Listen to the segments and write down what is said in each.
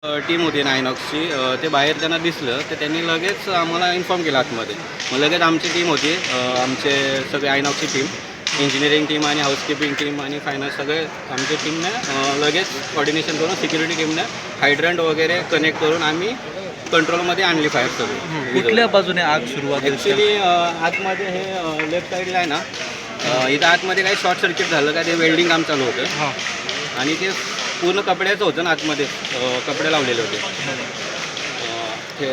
Team होती ना आयनॉक्सची. ते बाहेर त्यांना दिसलं तर त्यांनी लगेच आम्हाला इन्फॉर्म केलं आतमध्ये. मग लगेच आमची टीम होती, आमचे सगळे आयनॉक्सची टीम, इंजिनिअरिंग टीम आणि हाऊसकीपिंग टीम आणि फायनान्स सगळे आमच्या टीमने लगेच कोऑर्डिनेशन करून सिक्युरिटी टीमने हायड्रंट वगैरे कनेक्ट करून आम्ही कंट्रोलमध्ये आणली फायर सगळी. कुठल्या बाजूने आग सुरुवात झाली? ॲक्च्युली आतमध्ये हे लेफ्ट साईडला आहे ना, इथं आतमध्ये काही शॉर्ट सर्किट झालं का, ते वेल्डिंग काम चालू होतं हां. आणि ते पूर्ण कपड्याचं होतं ना आतमध्ये, कपडे लावलेले होते. ते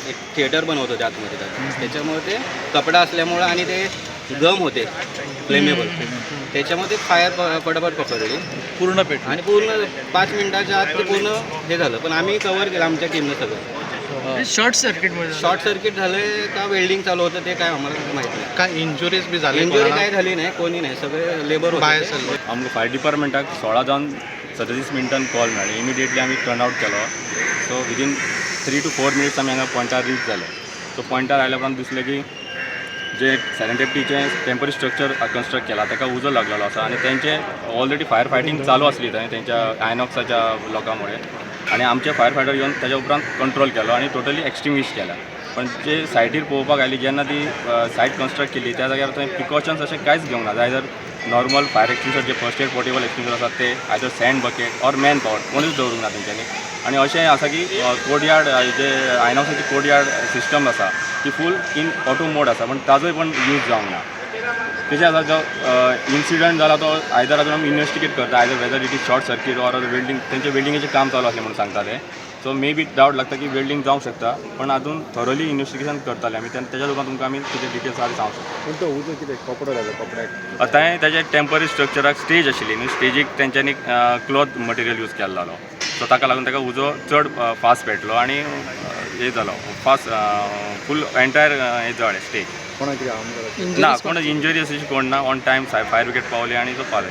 एक थिएटर बनवत होते आतमध्ये त्याच्यामुळे ते कपडा असल्यामुळं आणि ते गम होते फ्लेमेबल, त्याच्यामध्ये फायर पटापट पकडली पूर्ण पेट आणि पूर्ण 5 मिनिटाच्या आत ते पूर्ण हे झालं. पण आम्ही कव्हर केलं आमच्या टीमनं सगळं. शॉर्ट सर्किटमध्ये शॉर्ट सर्किट झालं का वेल्डिंग चालू होतं ते काय आम्हाला माहिती नाही. काय इंजुरीज बी झाली? इंजुरी काय झाली नाही, कोणी नाही, सगळे लेबर बाहेर होते. सरले. आमकां फायर डिपार्टमेंटाक 16 जावन 37 मिनटान कॉल मेळ्ळी. इमिडिएटली आमी टर्न आउट केलो. सो विदीन 3 to 4 मिनिट्स आमी हांगा पॉयंटार रीच जाले. सो पॉयंटार आयल्या उपरांत दिसलें की जे सेरेंडेपटीचें टेम्पररी स्ट्रक्चर कन्स्ट्रक्ट केला ताका उजो लागलेलो आसा आनी तेंचे ऑलरेडी फायर फायटींग चालू आसली थंय तेंच्या आयनॉक्साच्या लोकांमुळे. आणि आमचे फायर फायटर येवन त्याच्या उपरांत कंट्रोल केलो आणि टोटली एक्सटिंग्विश केला. पण जे सायटीर पळोवपाक आयली जेन्ना ती सायट कन्स्ट्रक्ट केली त्या जाग्यार थंय प्रिकॉशन्स अशें कांयच घेवंक ना. आयदर नॉर्मल फायर एक्सटिंग्विशर जे फर्स्ट एड पोर्टेबल एक्सटिंग्विशर आसात ते, either sand bucket or manpower कोणूच दवरूंक ना तेंच्यांनी. आणि अशें आसा की कोर्टयार्ड जे आयनॉक्साची कोर्टयार्ड सिस्टम आसा ती फूल इन ऑटो मोड आसा, पण ताजोय पण यूज जावंक ना. तेजे आसा जो इन्सिडंट जाला तो आयदर आजून आमी इन्वेस्टिगेट करता, either whether it is short circuit or welding, तेंचे वेल्डिंगेचें काम चालू आसलें म्हणून सांगता ते. सो मे बी डावट लागता की वेल्डिंग जावंक शकता, पण अजून थरोली इन्वेस्टिगेशन करताले आमी. तेच्या उपरांत तुमकां आमी कितें डिटेल्स आसा ते सांगू शकता. पण तो उजो कितें कपडो घालो कपड्याक? आतां तेजे टेम्पररी स्ट्रक्चराक स्टेज आशिल्ली न्ही, स्टेजीक तेंच्यांनी क्लॉथ मटेरियल यूज केल्लो. सो ताका लागून ताका उजो चड फास्ट पेटलो आणि हे जालो फास्ट फूल एंटायर हे जळ्ळें स्टेज. कोणाक कितें हार्म जाला? ना कोण इंजरी अशी कोण ना. ऑन टायम फायर ब्रिगेड पावली आणि तो पावलो.